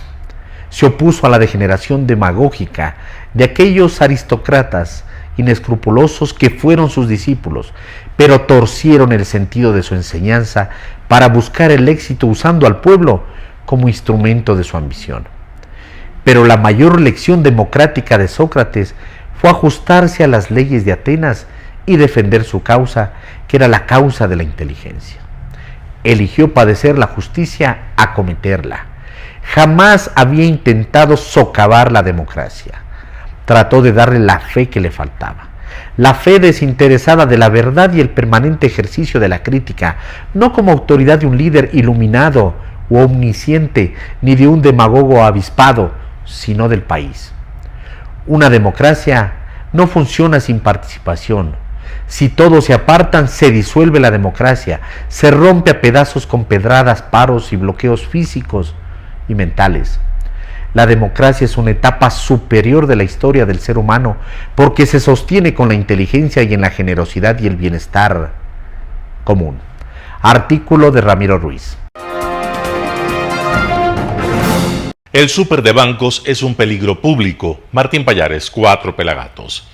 Se opuso a la degeneración demagógica de aquellos aristócratas inescrupulosos que fueron sus discípulos, pero torcieron el sentido de su enseñanza para buscar el éxito usando al pueblo como instrumento de su ambición. Pero la mayor lección democrática de Sócrates fue ajustarse a las leyes de Atenas y defender su causa, que era la causa de la inteligencia. Eligió padecer la justicia a cometerla. Jamás había intentado socavar la democracia. Trató de darle la fe que le faltaba. La fe desinteresada de la verdad y el permanente ejercicio de la crítica, no como autoridad de un líder iluminado o omnisciente, ni de un demagogo avispado, sino del país. Una democracia no funciona sin participación. Si todos se apartan, se disuelve la democracia, se rompe a pedazos con pedradas, paros y bloqueos físicos y mentales. La democracia es una etapa superior de la historia del ser humano porque se sostiene con la inteligencia y en la generosidad y el bienestar común. Artículo de Ramiro Ruiz. El súper de bancos es un peligro público. Martín Pallares, 4 Pelagatos.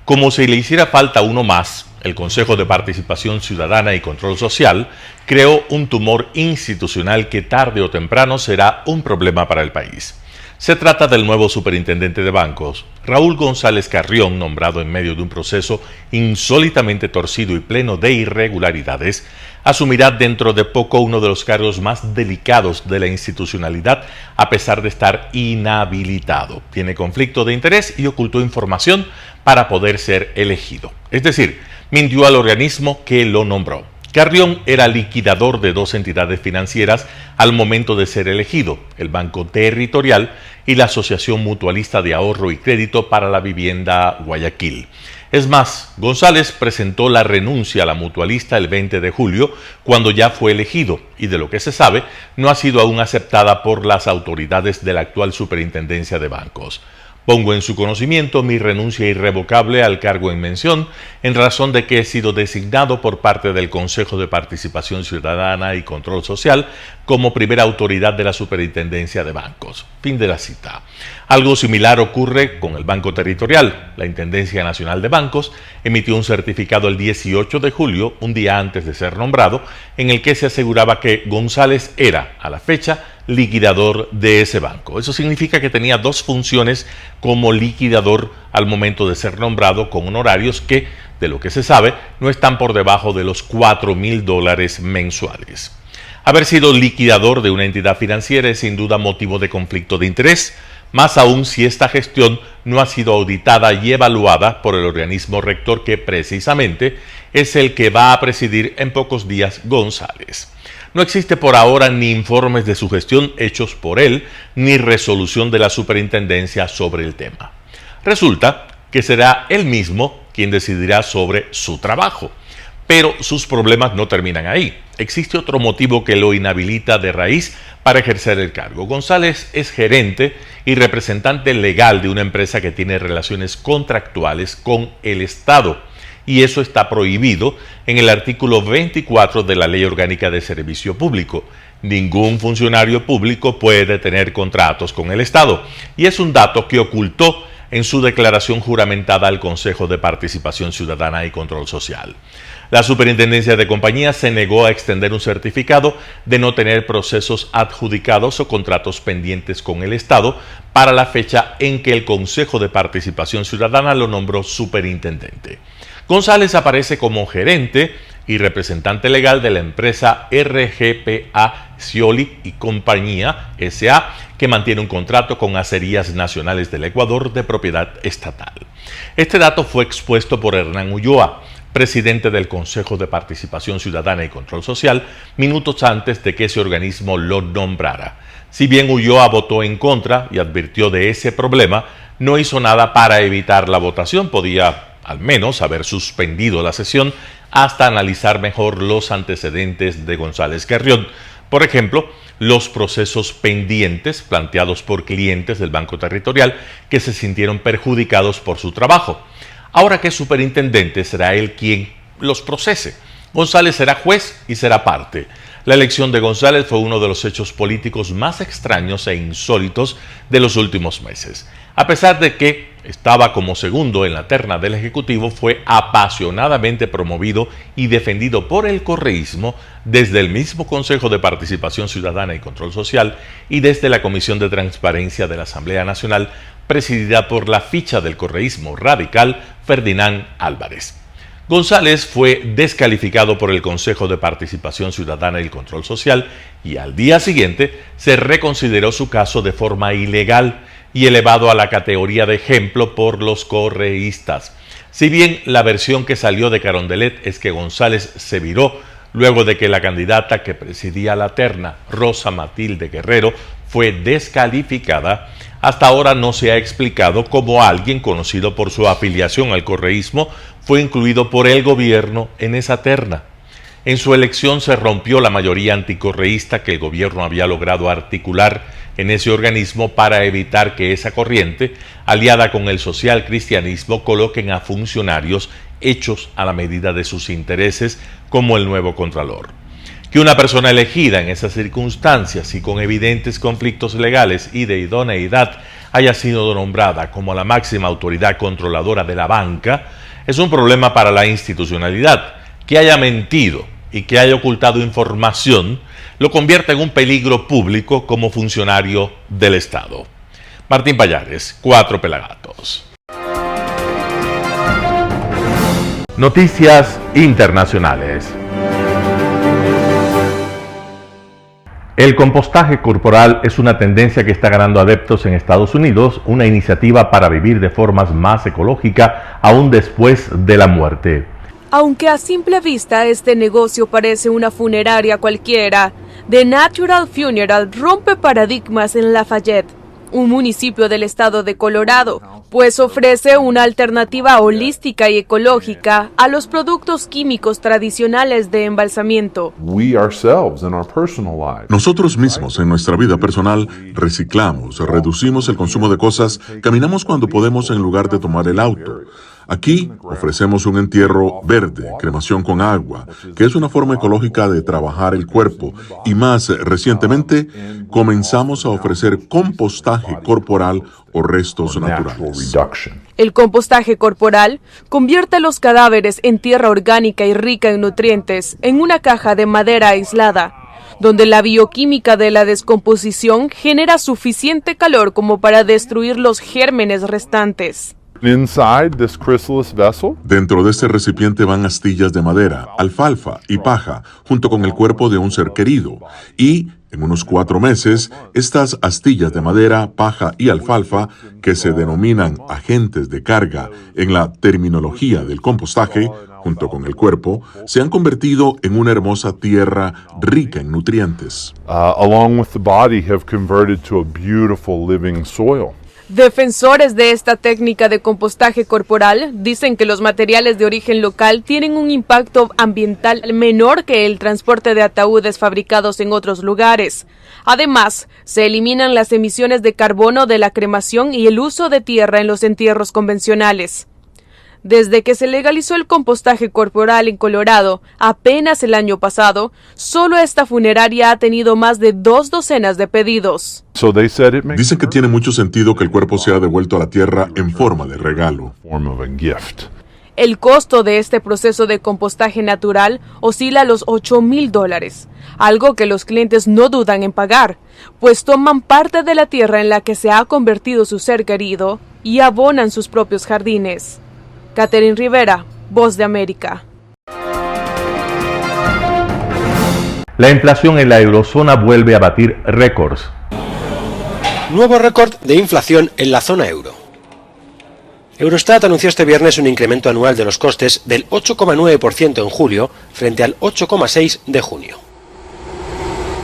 Como si le hiciera falta uno más, el Consejo de Participación Ciudadana y Control Social creó un tumor institucional que tarde o temprano será un problema para el país. Se trata del nuevo superintendente de bancos, Raúl González Carrión, nombrado en medio de un proceso insólitamente torcido y pleno de irregularidades. Asumirá dentro de poco uno de los cargos más delicados de la institucionalidad, a pesar de estar inhabilitado. Tiene conflicto de interés y ocultó información para poder ser elegido. Es decir, mintió al organismo que lo nombró. Carrión era liquidador de 2 entidades financieras al momento de ser elegido, el Banco Territorial y la Asociación Mutualista de Ahorro y Crédito para la Vivienda Guayaquil. Es más, González presentó la renuncia a la mutualista el 20 de julio, cuando ya fue elegido, y de lo que se sabe, no ha sido aún aceptada por las autoridades de la actual Superintendencia de Bancos. Pongo en su conocimiento mi renuncia irrevocable al cargo en mención, en razón de que he sido designado por parte del Consejo de Participación Ciudadana y Control Social como primera autoridad de la Superintendencia de Bancos. Fin de la cita. Algo similar ocurre con el Banco Territorial. La Intendencia Nacional de Bancos emitió un certificado el 18 de julio, un día antes de ser nombrado, en el que se aseguraba que González era, a la fecha, liquidador de ese banco. Eso significa que tenía 2 funciones como liquidador al momento de ser nombrado, con honorarios que, de lo que se sabe, no están por debajo de los $4,000 mensuales. Haber sido liquidador de una entidad financiera es sin duda motivo de conflicto de interés, más aún si esta gestión no ha sido auditada y evaluada por el organismo rector que precisamente es el que va a presidir en pocos días González. No existe por ahora ni informes de su gestión hechos por él, ni resolución de la superintendencia sobre el tema. Resulta que será él mismo quien decidirá sobre su trabajo. Pero sus problemas no terminan ahí. Existe otro motivo que lo inhabilita de raíz para ejercer el cargo. González es gerente y representante legal de una empresa que tiene relaciones contractuales con el Estado. Y eso está prohibido en el artículo 24 de la Ley Orgánica de Servicio Público. Ningún funcionario público puede tener contratos con el Estado. Y es un dato que ocultó en su declaración juramentada al Consejo de Participación Ciudadana y Control Social. La Superintendencia de Compañías se negó a extender un certificado de no tener procesos adjudicados o contratos pendientes con el Estado para la fecha en que el Consejo de Participación Ciudadana lo nombró superintendente. González aparece como gerente y representante legal de la empresa RGPA Scioli y Compañía S.A., que mantiene un contrato con Acerías Nacionales del Ecuador de propiedad estatal. Este dato fue expuesto por Hernán Ulloa, presidente del Consejo de Participación Ciudadana y Control Social, minutos antes de que ese organismo lo nombrara. Si bien Ulloa votó en contra y advirtió de ese problema, no hizo nada para evitar la votación. Podía al menos haber suspendido la sesión hasta analizar mejor los antecedentes de González Carrión. Por ejemplo, los procesos pendientes planteados por clientes del Banco Territorial que se sintieron perjudicados por su trabajo. Ahora que es superintendente, será él quien los procese. González será juez y será parte. La elección de González fue uno de los hechos políticos más extraños e insólitos de los últimos meses. A pesar de que estaba como segundo en la terna del Ejecutivo, fue apasionadamente promovido y defendido por el correísmo desde el mismo Consejo de Participación Ciudadana y Control Social y desde la Comisión de Transparencia de la Asamblea Nacional, presidida por la ficha del correísmo radical Ferdinand Álvarez. González fue descalificado por el Consejo de Participación Ciudadana y Control Social y al día siguiente se reconsideró su caso de forma ilegal y elevado a la categoría de ejemplo por los correístas. Si bien la versión que salió de Carondelet es que González se viró luego de que la candidata que presidía la terna, Rosa Matilde Guerrero, fue descalificada, hasta ahora no se ha explicado cómo alguien conocido por su afiliación al correísmo fue incluido por el gobierno en esa terna. En su elección se rompió la mayoría anticorreísta que el gobierno había logrado articular en ese organismo para evitar que esa corriente, aliada con el social cristianismo, coloquen a funcionarios hechos a la medida de sus intereses, como el nuevo Contralor. Que una persona elegida en esas circunstancias y con evidentes conflictos legales y de idoneidad haya sido nombrada como la máxima autoridad controladora de la banca es un problema para la institucionalidad. Que haya mentido y que haya ocultado información lo convierte en un peligro público como funcionario del Estado. Martín Pallares, 4 Pelagatos. Noticias internacionales. El compostaje corporal es una tendencia que está ganando adeptos en Estados Unidos, una iniciativa para vivir de formas más ecológicas aún después de la muerte. Aunque a simple vista este negocio parece una funeraria cualquiera, The Natural Funeral rompe paradigmas en Lafayette, un municipio del estado de Colorado, pues ofrece una alternativa holística y ecológica a los productos químicos tradicionales de embalsamiento. Nosotros mismos en nuestra vida personal reciclamos, reducimos el consumo de cosas, caminamos cuando podemos en lugar de tomar el auto. Aquí ofrecemos un entierro verde, cremación con agua, que es una forma ecológica de trabajar el cuerpo, y más recientemente comenzamos a ofrecer compostaje corporal o restos naturales. El compostaje corporal convierte los cadáveres en tierra orgánica y rica en nutrientes en una caja de madera aislada, donde la bioquímica de la descomposición genera suficiente calor como para destruir los gérmenes restantes. Dentro de este recipiente van astillas de madera, alfalfa y paja, junto con el cuerpo de un ser querido. Y, en unos 4 meses, estas astillas de madera, paja y alfalfa, que se denominan agentes de carga en la terminología del compostaje, junto con el cuerpo, se han convertido en una hermosa tierra rica en nutrientes. Along with the body have converted to a beautiful living soil. Defensores de esta técnica de compostaje corporal dicen que los materiales de origen local tienen un impacto ambiental menor que el transporte de ataúdes fabricados en otros lugares. Además, se eliminan las emisiones de carbono de la cremación y el uso de tierra en los entierros convencionales. Desde que se legalizó el compostaje corporal en Colorado, apenas el año pasado, solo esta funeraria ha tenido más de 2 docenas de pedidos. Dicen que tiene mucho sentido que el cuerpo sea devuelto a la tierra en forma de regalo. El costo de este proceso de compostaje natural oscila a los $8,000, algo que los clientes no dudan en pagar, pues toman parte de la tierra en la que se ha convertido su ser querido y abonan sus propios jardines. Catherine Rivera, Voz de América. La inflación en la eurozona vuelve a batir récords. Nuevo récord de inflación en la zona euro. Eurostat anunció este viernes un incremento anual de los costes del 8,9% en julio frente al 8,6% de junio.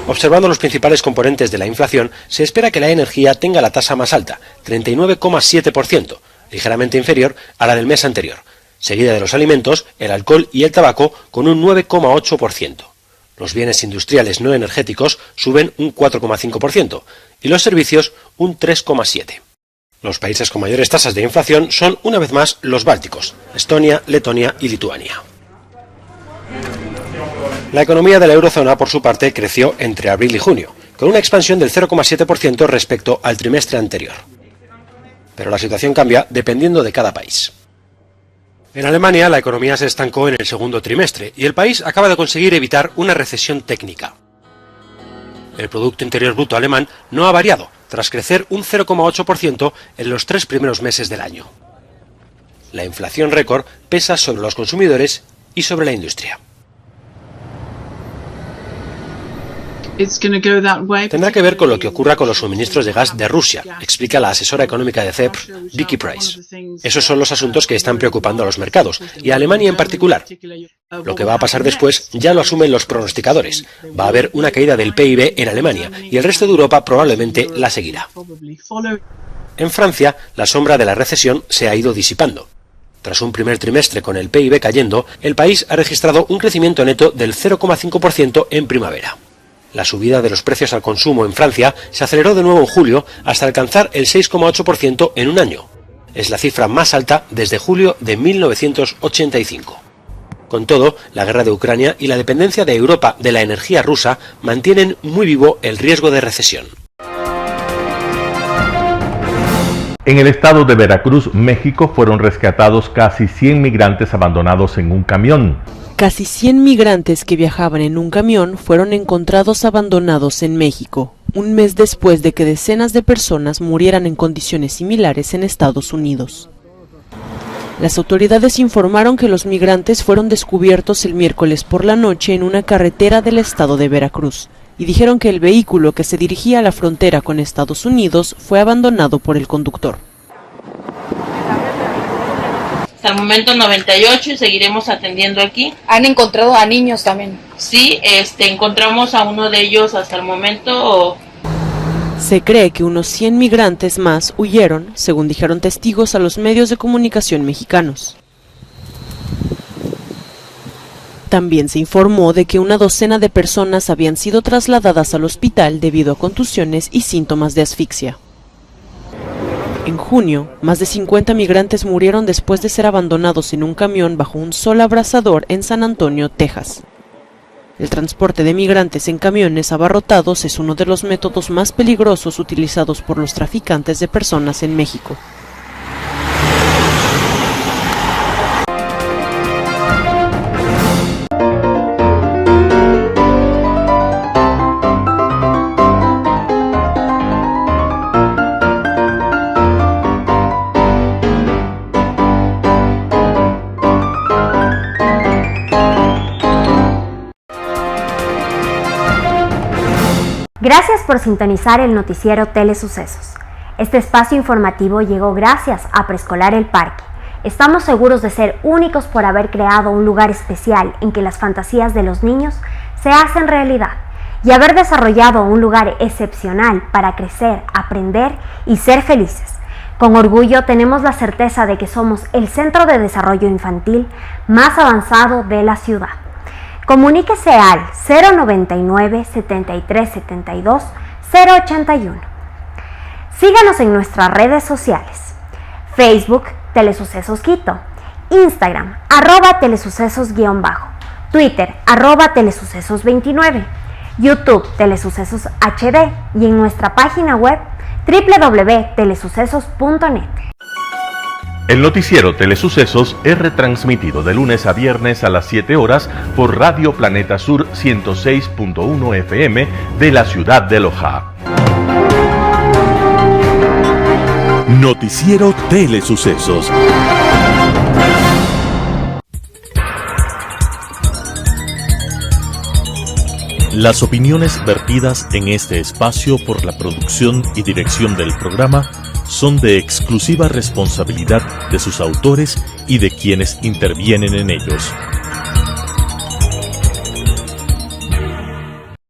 Observando los principales componentes de la inflación, se espera que la energía tenga la tasa más alta, 39,7%, ligeramente inferior a la del mes anterior, seguida de los alimentos, el alcohol y el tabaco con un 9,8%. Los bienes industriales no energéticos suben un 4,5% y los servicios un 3,7%. Los países con mayores tasas de inflación son, una vez más, los bálticos, Estonia, Letonia y Lituania. La economía de la eurozona, por su parte, creció entre abril y junio, con una expansión del 0,7% respecto al trimestre anterior. Pero la situación cambia dependiendo de cada país. En Alemania, la economía se estancó en el segundo trimestre y el país acaba de conseguir evitar una recesión técnica. El Producto Interior Bruto alemán no ha variado, tras crecer un 0,8% en los 3 primeros meses del año. La inflación récord pesa sobre los consumidores y sobre la industria. Tendrá que ver con lo que ocurra con los suministros de gas de Rusia, explica la asesora económica de CEPR, Vicky Price. Esos son los asuntos que están preocupando a los mercados, y a Alemania en particular. Lo que va a pasar después ya lo asumen los pronosticadores. Va a haber una caída del PIB en Alemania, y el resto de Europa probablemente la seguirá. En Francia, la sombra de la recesión se ha ido disipando. Tras un primer trimestre con el PIB cayendo, el país ha registrado un crecimiento neto del 0,5% en primavera. La subida de los precios al consumo en Francia se aceleró de nuevo en julio hasta alcanzar el 6,8% en un año. Es la cifra más alta desde julio de 1985. Con todo, la guerra de Ucrania y la dependencia de Europa de la energía rusa mantienen muy vivo el riesgo de recesión. En el estado de Veracruz, México, fueron rescatados casi 100 migrantes abandonados en un camión. Casi 100 migrantes que viajaban en un camión fueron encontrados abandonados en México, un mes después de que decenas de personas murieran en condiciones similares en Estados Unidos. Las autoridades informaron que los migrantes fueron descubiertos el miércoles por la noche en una carretera del estado de Veracruz, y dijeron que el vehículo que se dirigía a la frontera con Estados Unidos fue abandonado por el conductor. Hasta el momento 98 y seguiremos atendiendo aquí. ¿Han encontrado a niños también? Sí, encontramos a uno de ellos hasta el momento. Se cree que unos 100 migrantes más huyeron, según dijeron testigos a los medios de comunicación mexicanos. También se informó de que una docena de personas habían sido trasladadas al hospital debido a contusiones y síntomas de asfixia. En junio, más de 50 migrantes murieron después de ser abandonados en un camión bajo un sol abrasador en San Antonio, Texas. El transporte de migrantes en camiones abarrotados es uno de los métodos más peligrosos utilizados por los traficantes de personas en México. Gracias por sintonizar el noticiero Telesucesos. Este espacio informativo llegó gracias a Preescolar El Parque. Estamos seguros de ser únicos por haber creado un lugar especial en que las fantasías de los niños se hacen realidad y haber desarrollado un lugar excepcional para crecer, aprender y ser felices. Con orgullo tenemos la certeza de que somos el centro de desarrollo infantil más avanzado de la ciudad. Comuníquese al 099 7372 081. Síganos en nuestras redes sociales: Facebook Telesucesos Quito, Instagram @telesucesos_, Twitter @telesucesos29, YouTube Telesucesos HD y en nuestra página web www.telesucesos.net. El noticiero Telesucesos es retransmitido de lunes a viernes a las 7 horas por Radio Planeta Sur 106.1 FM de la ciudad de Loja. Noticiero Telesucesos. Las opiniones vertidas en este espacio por la producción y dirección del programa son de exclusiva responsabilidad de sus autores y de quienes intervienen en ellos.